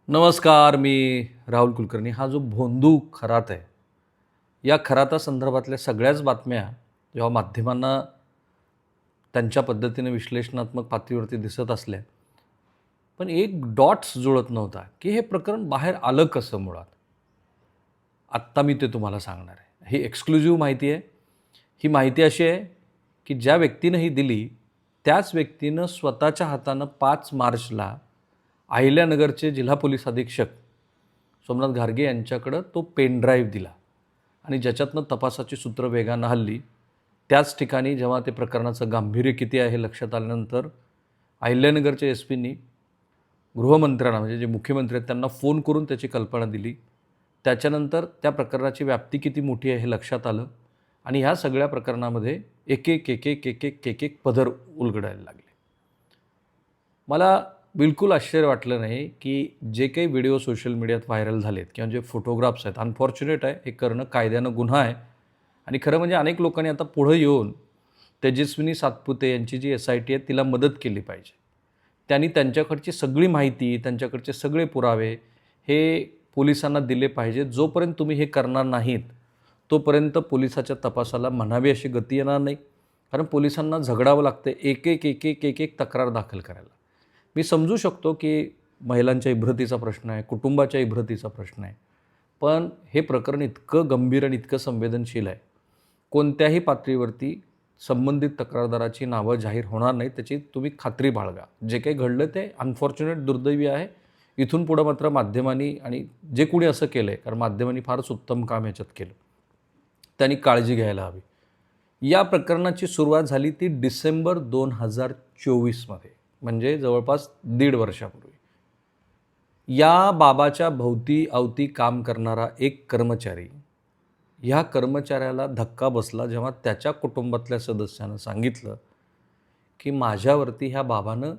नमस्कार. मी राहुल कुलकर्णी. हा जो भोंदू खरात आहे, या खरातासंदर्भातल्या सगळ्याच बातम्या जेव्हा माध्यमांना त्यांच्या पद्धतीने विश्लेषणात्मक पातळीवरती दिसत असल्या, पण एक डॉट्स जुळत नव्हता, की हे प्रकरण बाहेर आलं कसं मुळात? आत्ता मी ते तुम्हाला सांगणार आहे. ही एक्सक्लुझिव्ह माहिती आहे. ही माहिती अशी आहे, की ज्या व्यक्तीनं ही दिली, त्याच व्यक्तीनं स्वतःच्या हातानं 5 मार्चला अहिल्यानगरचे जिल्हा पोलीस अधीक्षक सोमनाथ घारगे यांच्याकडं तो पेन ड्राईव्ह दिला आणि ज्याच्यातनं तपासाची सूत्र वेगानं हल्ली. त्याच ठिकाणी जेव्हा ते प्रकरणाचं गांभीर्य किती आहे हे लक्षात आल्यानंतर अहिल्यानगरच्या एस पींनी गृहमंत्र्यांना म्हणजे जे मुख्यमंत्री आहेत त्यांना फोन करून त्याची कल्पना दिली. त्याच्यानंतर त्या प्रकरणाची व्याप्ती किती मोठी आहे हे लक्षात आलं आणि ह्या सगळ्या प्रकरणामध्ये एक एक एक एक एक एक एक एक पदर उलगडायला लागले. मला बिलकुल आश्चर्य वाटलं नाही की जे काही व्हिडिओ सोशल मीडियात व्हायरल झालेत किंवा जे फोटोग्राफ्स आहेत, अनफॉर्च्युनेट आहे, हे करणं कायद्यानं गुन्हा आहे. आणि खरं म्हणजे अनेक लोकांनी आता पुढं येऊन तेजस्विनी सातपुते यांची जी SIT आहे तिला मदत केली पाहिजे. त्यांनी त्यांच्याकडची सगळी माहिती, त्यांच्याकडचे सगळे पुरावे हे पोलिसांना दिले पाहिजे. जोपर्यंत तुम्ही हे करणार नाहीत, तोपर्यंत पोलिसाच्या तपासाला म्हणावी अशी गती येणार नाही. कारण पोलिसांना झगडावं लागतं एक एक एक एक एक एक तक्रार दाखल करायला. मी समजू शकतो की महिलांच्या इब्रतीचा प्रश्न आहे, कुटुंबाच्या इब्रतीचा प्रश्न आहे. पण हे प्रकरण इतकं गंभीर आणि इतकं संवेदनशील आहे. कोणत्याही पातळीवरती संबंधित तक्रारदाराची नावं जाहीर होणार नाहीत, त्याची तुम्ही खात्री बाळगा. जे काही घडलं ते अनफॉर्च्युनेट दुर्दैवी आहे. इथून पुढं मात्र माध्यमांनी आणि जे कोणी असं केलं आहे, कारण माध्यमांनी फारच उत्तम काम याच्यात केलं, त्यांनी काळजी घ्यायला हवी. या प्रकरणाची सुरुवात झाली ती डिसेंबर 2024मध्ये, म्हणजे जवळपास 1.5 वर्षापूर्वी. या बाबाच्या भोवती अवती काम करणारा एक कर्मचारी, ह्या कर्मचाऱ्याला धक्का बसला जेव्हा त्याच्या कुटुंबातल्या सदस्यानं सांगितलं की माझ्यावरती ह्या बाबानं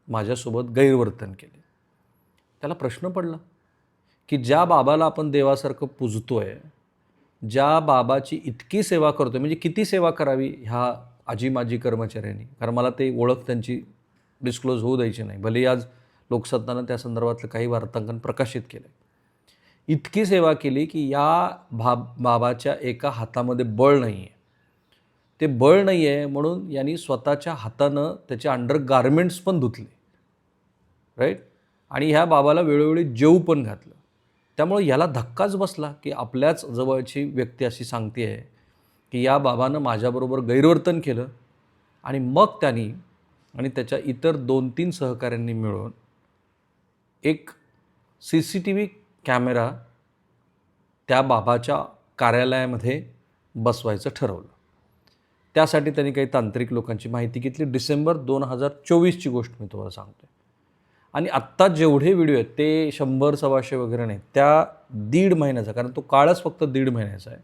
माझ्यासोबत गैरवर्तन केले. त्याला प्रश्न पडला की ज्या बाबाला आपण देवासारखं पूजतोय, ज्या बाबाची इतकी सेवा करतोय, म्हणजे किती सेवा करावी ह्या आजी कर्मचाऱ्यांनी, कारण मला ते ओळख त्यांची डिस्क्लोज होऊ द्यायची नाही, भलेही आज लोकसत्तानं त्या संदर्भातलं काही वार्तांकन प्रकाशित केलं. इतकी सेवा केली की या बाबाच्या एका हातामध्ये बळ नाही आहे. ते बळ नाही आहे म्हणून यांनी स्वतःच्या हातानं त्याचे अंडर गार्मेंट्स पण धुतले, राईट. आणि ह्या बाबाला वेळोवेळी जेवू पण घातलं. त्यामुळे याला धक्काच बसला की आपल्याच जवळची व्यक्ती अशी सांगते आहे की या बाबानं माझ्याबरोबर गैरवर्तन केलं. आणि मग त्यांनी आणि त्याच्या इतर 2-3 सहकाऱ्यांनी मिळून एक CCTV कॅमेरा त्या बाबाच्या कार्यालयामध्ये बसवायचं ठरवलं. त्यासाठी त्यांनी काही तांत्रिक लोकांची माहिती घेतली. डिसेंबर 2024ची गोष्ट मी तुम्हाला सांगतोय. आणि आत्ता जेवढे व्हिडिओ आहेत ते 100-125 वगैरे नाहीत, त्या 1.5 महिन्याचा, कारण तो काळच फक्त 1.5 महिन्याचा आहे,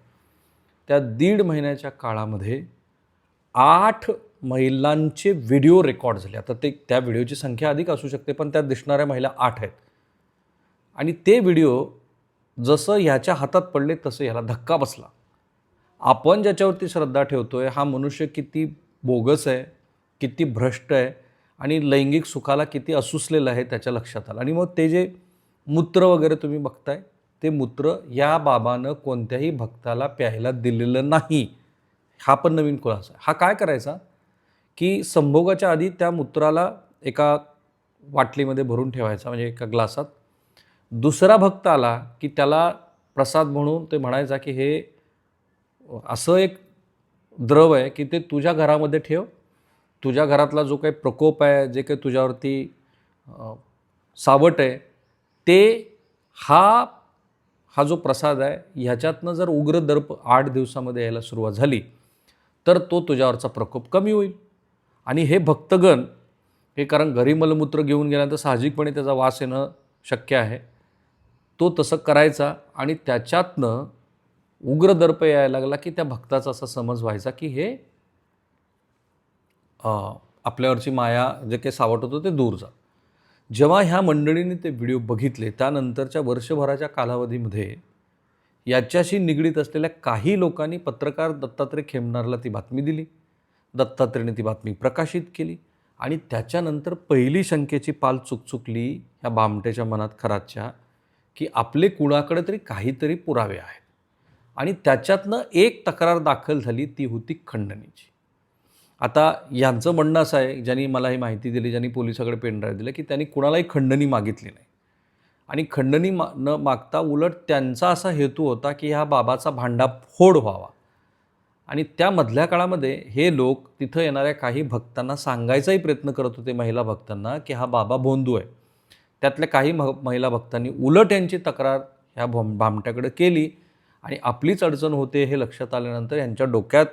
त्या 1.5 महिन्याच्या काळामध्ये 8 महिलांचे व्हिडिओ रेकॉर्ड झाले. आता ते त्या व्हिडिओची संख्या अधिक असू शकते, पण त्यात दिसणाऱ्या महिला 8 आहेत. आणि ते व्हिडिओ जसं ह्याच्या हातात पडले तसं ह्याला धक्का बसला. आपण ज्याच्यावरती श्रद्धा ठेवतोय हा मनुष्य किती बोगस आहे, किती भ्रष्ट आहे आणि लैंगिक सुखाला किती असूसलेलं आहे त्याच्या लक्षात आलं. आणि मग ते जे मूत्र वगैरे तुम्ही बघताय, ते मूत्र या बाबानं कोणत्याही भक्ताला प्यायला दिलेलं नाही. हा पण नवीन खुलासा. हा काय करायचा की संभोगाच्या आधी त्या मूत्राला एका वाटलीमध्ये भरून ठेवायचा, म्हणजे एका ग्लासात. दुसरा भक्त आला की त्याला प्रसाद म्हणून ते म्हणायचा की हे असं एक द्रव आहे की ते तुझ्या घरामध्ये ठेव. तुझ्या घरातला जो काही प्रकोप आहे, जे काही तुझ्यावरती सावट आहे, ते हा जो प्रसाद आहे ह्याच्यातनं जर उग्र दर्प 8 दिवसामध्ये यायला सुरुवात झाली तर तो तुझ्यावरचा प्रकोप कमी होईल. आणि हे भक्तगण हे, कारण घरी मलमूत्र घेऊन गेल्यानंतर साहजिकपणे त्याचा वास येणं शक्य आहे, तो तसं करायचा. आणि त्याच्यातनं उग्र दर्प यायला लागला की त्या भक्ताचा असा समज व्हायचा की हे आपल्यावरची माया, जे काही सावट होतं ते दूर जा. जेव्हा ह्या मंडळींनी ते व्हिडिओ बघितले, त्यानंतरच्या वर्षभराच्या कालावधीमध्ये याच्याशी निगडीत असलेल्या काही लोकांनी पत्रकार दत्तात्रय खेमनारला ती बातमी दिली. दत्तात्रेयने ती बातमी प्रकाशित केली आणि त्याच्यानंतर पहिली शंकेची पाल चुकचुकली ह्या भामट्याच्या मनात खरातच्या, की आपले कुणाकडे तरी काहीतरी पुरावे आहेत. आणि त्याच्यातनं एक तक्रार दाखल झाली, ती होती खंडणीची. आता यांचं म्हणणं असं आहे, ज्यांनी मला ही माहिती दिली, ज्यांनी पोलिसाकडे पेनड्राईव्ह दिलं, की त्यांनी कुणालाही खंडणी मागितली नाही. आणि खंडणी न मागता उलट त्यांचा असा हेतू होता, की ह्या बाबाचा भांडाफोड व्हावा. आणि त्या मधल्या काळामध्ये हे लोक तिथं येणाऱ्या काही भक्तांना सांगायचाही प्रयत्न करत होते, महिला भक्तांना, की हा बाबा भोंदू आहे. त्यातल्या काही महिला भक्तांनी उलट यांची तक्रार ह्या भामट्याकडे केली आणि आपलीच अडचण होते हे लक्षात आल्यानंतर यांच्या डोक्यात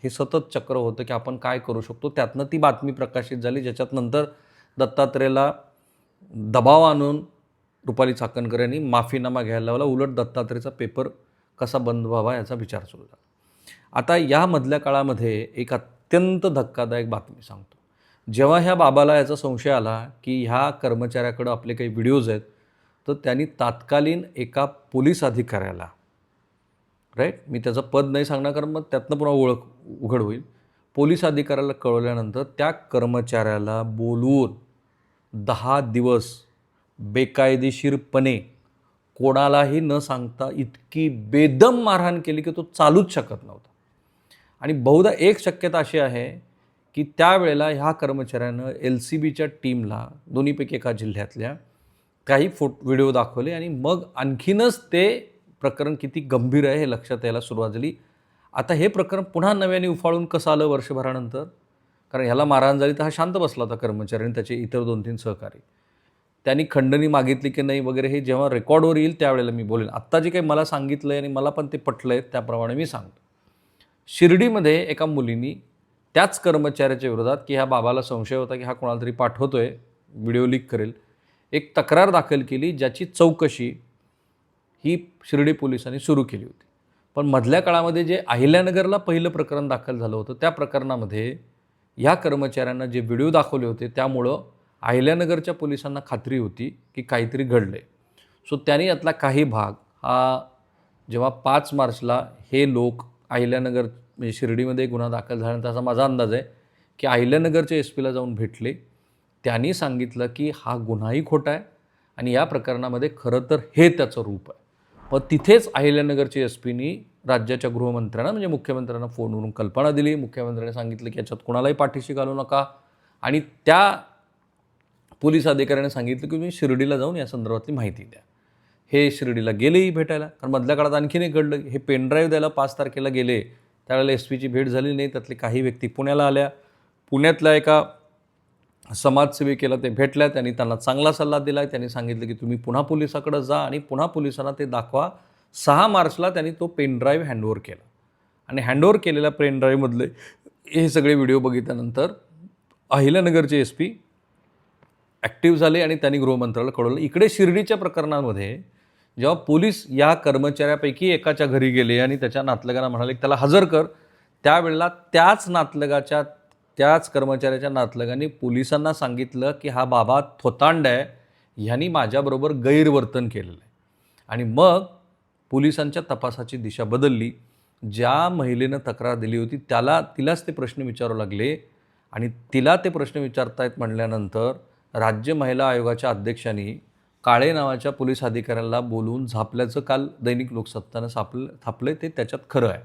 हे सतत चक्र होतं, की आपण काय करू शकतो. त्यातनं ती बातमी प्रकाशित झाली, ज्याच्यात नंतर दत्तात्रेयला दबाव आणून रुपाली चाकणकर यांनी माफीनामा घ्यायला लावला. उलट दत्तात्रेयचा पेपर कसा बंद व्हावा याचा विचार सुरू झाला. आता यामधल्या काळामध्ये एक अत्यंत धक्कादायक बातमी सांगतो. जेव्हा ह्या बाबाला याचा संशय आला, की ह्या कर्मचाऱ्याकडं आपले काही व्हिडिओज आहेत, तर त्यांनी तात्कालीन एका पोलीस अधिकाऱ्याला, राईट, मी त्याचं पद नाही सांगणार कारण मग त्यातनं पुन्हा ओळख उघड होईल, पोलीस अधिकाऱ्याला कळवल्यानंतर त्या कर्मचाऱ्याला बोलवून 10 दिवस बेकायदेशीरपणे कोणालाही न सांगता इतकी बेदम मारहाण केली की तो चालूच शकत नव्हता. आणि बहुधा एक शक्यता अशी आहे की त्यावेळेला ह्या कर्मचाऱ्यानं LCBच्या टीमला, दोन्हीपैकी एका जिल्ह्यातल्या, काही व्हिडिओ दाखवले आणि मग आणखीनच ते प्रकरण किती गंभीर आहे हे लक्षात यायला सुरुवात झाली. आता हे प्रकरण पुन्हा नव्याने उफाळून कसं आलं वर्षभरानंतर, कारण ह्याला मारहाण झाली तर हा शांत बसला होता कर्मचारी आणि त्याचे इतर 2-3 सहकारी. त्यांनी खंडणी मागितली की नाही वगैरे हे जेव्हा रेकॉर्डवर येईल त्यावेळेला मी बोलेन. आत्ता जे काही मला सांगितलं आहे आणि मला पण ते पटलं आहे त्याप्रमाणे मी सांगतो. शिर्डीमध्ये एका मुलीनी त्याच कर्मचाऱ्याच्या विरोधात, की ह्या बाबाला संशय होता की हा कोणाला तरी पाठवतोय, व्हिडिओ लीक करेल, एक तक्रार दाखल केली, ज्याची चौकशी ही शिर्डी पोलिसांनी सुरू केली होती. पण मधल्या काळामध्ये जे अहिल्यानगरला पहिलं प्रकरण दाखल झालं होतं, त्या प्रकरणामध्ये ह्या कर्मचाऱ्यांना जे व्हिडिओ दाखवले होते त्यामुळं अहिल्यानगरच्या पोलिसांना खात्री होती की काहीतरी घडलं आहे. सो त्यांनी यातला काही भाग हा जेव्हा 5 मार्चला हे लोक अहिल्यानगर म्हणजे शिर्डीमध्ये गुन्हा दाखल झाल्यानंतर असा माझा अंदाज आहे की अहिल्यानगरच्या SP ला जाऊन भेटले. त्यांनी सांगितलं की हा गुन्हाही खोटा आहे आणि या प्रकरणामध्ये खरं तर हे त्याचं रूप आहे. पण तिथेच अहिल्यानगरच्या SPनी राज्याच्या गृहमंत्र्यांना म्हणजे मुख्यमंत्र्यांना फोनवरून कल्पना दिली. मुख्यमंत्र्यांनी सांगितलं की याच्यात कोणालाही पाठीशी घालू नका आणि त्या पोलीस अधिकाऱ्याने सांगितलं की तुम्ही शिर्डीला जाऊन या संदर्भातली माहिती द्या. हे शिर्डीला गेलेही भेटायला, कारण मधल्या काळात आणखीन एक घडलं. हे पेनड्राईव्ह द्यायला 5 तारखेला गेले, त्यावेळेला SPची भेट झाली नाही. त्यातले काही व्यक्ती पुण्याला आल्या. पुण्यातल्या एका समाजसेविकेला ते भेटल्या, त्यांनी त्यांना चांगला सल्ला दिला. त्यांनी सांगितलं की तुम्ही पुन्हा पोलिसाकडे जा आणि पुन्हा पोलिसांना ते दाखवा. 6 मार्चला त्यांनी तो पेनड्राईव्ह हँडओव्हर केला आणि हँडओव्हर केलेल्या पेनड्राईव्हमधले हे सगळे व्हिडिओ बघितल्यानंतर अहिल्यानगरचे SP ॲक्टिव्ह झाले आणि त्यांनी गृहमंत्र्याला कळवलं. इकडे शिर्डीच्या प्रकरणामध्ये जेव्हा पोलीस या कर्मचाऱ्यापैकी एकाच्या घरी गेले आणि त्याच्या नातलगांना म्हणाले की त्याला हजर कर, त्यावेळेला त्याच कर्मचाऱ्याच्या नातलगांनी पोलिसांना सांगितलं की हा बाबा थोतांड आहे, ह्यांनी माझ्याबरोबर गैरवर्तन केलेलं आहे. आणि मग पोलिसांच्या तपासाची दिशा बदलली. ज्या महिलेनं तक्रार दिली होती तिलाच ते प्रश्न विचारू लागले आणि तिला ते प्रश्न विचारतायत म्हणल्यानंतर राज्य महिला आयोगाच्या अध्यक्षांनी काळे नावाच्या पोलीस अधिकाऱ्याला बोलवून झापल्याचं काल दैनिक लोकसत्तानं थापलं ते त्याच्यात खरं आहे.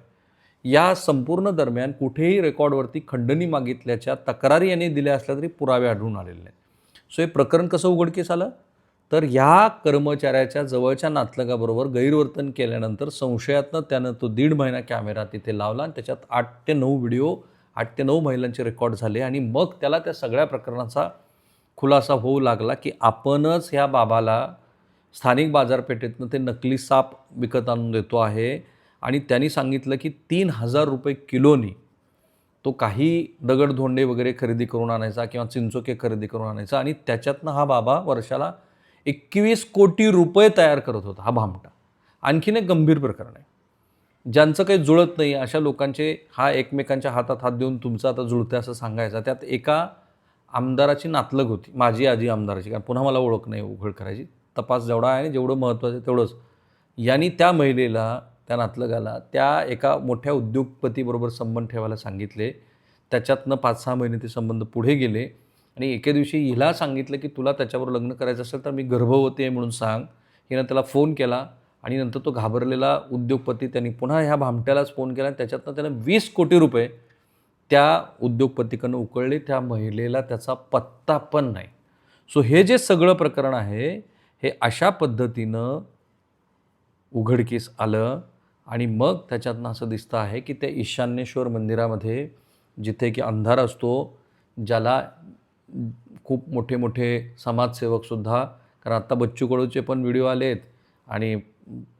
या संपूर्ण दरम्यान कुठेही रेकॉर्डवरती खंडणी मागितल्याच्या तक्रारी यांनी दिल्या असल्या तरी पुरावे आढळून आलेले नाहीत. सो हे प्रकरण कसं उघडकीस आलं, तर ह्या कर्मचाऱ्याच्या जवळच्या नातलगाबरोबर गैरवर्तन केल्यानंतर संशयातनं त्यानं तो 1.5 महिना कॅमेरा तिथे लावला आणि त्याच्यात 8 ते 9 व्हिडिओ, 8 ते 9 महिलांचे रेकॉर्ड झाले आणि मग त्याला त्या सगळ्या प्रकरणाचा खुलासा होऊ लागला की आपणच ह्या बाबाला स्थानिक बाजारपेठेतनं ते नकली साप विकत आणून देतो आहे आणि त्यांनी सांगितलं की 3,000 रुपये किलोनी तो काही दगडधोंडे वगैरे खरेदी करून आणायचा किंवा चिंचोके खरेदी करून आणायचा आणि त्याच्यातनं हा बाबा वर्षाला 21 कोटी रुपये तयार करत होता हा भामटा. आणखीन एक गंभीर प्रकरण आहे. ज्यांचं काही जुळत नाही अशा लोकांचे हा एकमेकांच्या हातात हात देऊन तुमचं आता जुळतं असं सांगायचा. त्यात एका आमदाराची नातलग होती, माझी आजी आमदाराची, कारण पुन्हा मला ओळख नाही उघड करायची, तपास जेवढा आहे आणि जेवढं महत्त्वाचं आहे तेवढंच. यांनी त्या महिलेला, त्या नातलगाला त्या एका मोठ्या उद्योगपतीबरोबर संबंध ठेवायला सांगितले. त्याच्यातनं 5-6 महिने ते संबंध पुढे गेले आणि एके दिवशी हिला सांगितलं की तुला त्याच्याबरोबर लग्न करायचं असेल तर मी गर्भवती आहे म्हणून सांग. हिनं त्याला फोन केला आणि नंतर तो घाबरलेला उद्योगपती त्यांनी पुन्हा ह्या भामट्यालाच फोन केला आणि त्याच्यातनं त्यानं 20 कोटी रुपये त्या उद्योगपतीकडनं उकळले. त्या महिलेला त्याचा पत्ता पण नाही. सो हे जे सगळं प्रकरण आहे हे अशा पद्धतीनं उघडकीस आलं आणि मग त्याच्यातनं असं दिसतं आहे की त्या ईशान्येश्वर मंदिरामध्ये जिथे की अंधार असतो, ज्याला खूप मोठे मोठे समाजसेवकसुद्धा, कारण आत्ता बच्चू कडूचे पण व्हिडिओ आलेत आणि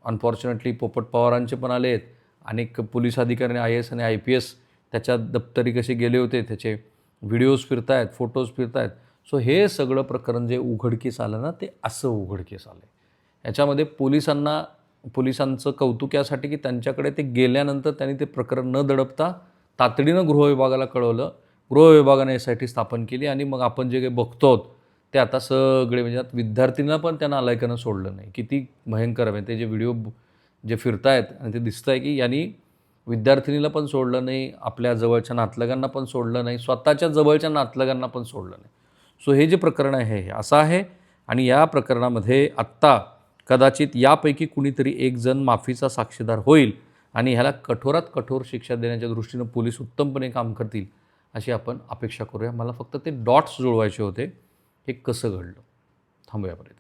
अनफॉर्च्युनेटली पोपट पवारांचे पण आलेत. अनेक पोलीस अधिकारी IAS आणि IPS त्याच्या दप्तरी कसे गेले होते त्याचे व्हिडिओज फिरत आहेत, फोटोज फिरत आहेत. सो हे सगळं प्रकरण जे उघडकीस आलं ना ते असं उघडकीस आलं आहे. याच्यामध्ये पोलिसांचं कौतुक यासाठी की त्यांच्याकडे ते गेल्यानंतर त्यांनी ते प्रकरण न दडपता तातडीनं गृहविभागाला कळवलं. गृहविभागाने SIT स्थापन केली आणि मग आपण जे काही बघतो ते आता सगळे म्हणजे विद्यार्थ्यांना पण त्यांना नालायकानं सोडलं नाही. किती भयंकर आहे ते जे व्हिडिओ जे फिरत आहेत आणि ते दिसतं आहे की यांनी विद्यार्थिनीला पण सोडलं नाही, आपल्या जवळच्या नातलगांना पण सोडलं नाही, स्वतःच्या जवळच्या नातलगांना पण सोडलं नाही. सो हे जे प्रकरण आहे हे असं आहे आणि या प्रकरणामध्ये आत्ता कदाचित यापैकी कुणीतरी एक जण माफीचा साक्षीदार होईल आणि ह्याला कठोरात कठोर शिक्षा देण्याच्या दृष्टीनं पोलीस उत्तमपणे काम करतील अशी आपण अपेक्षा करूया. मला फक्त ते डॉट्स जुळवायचे होते, हे कसं घडलं. थांबूया बरं.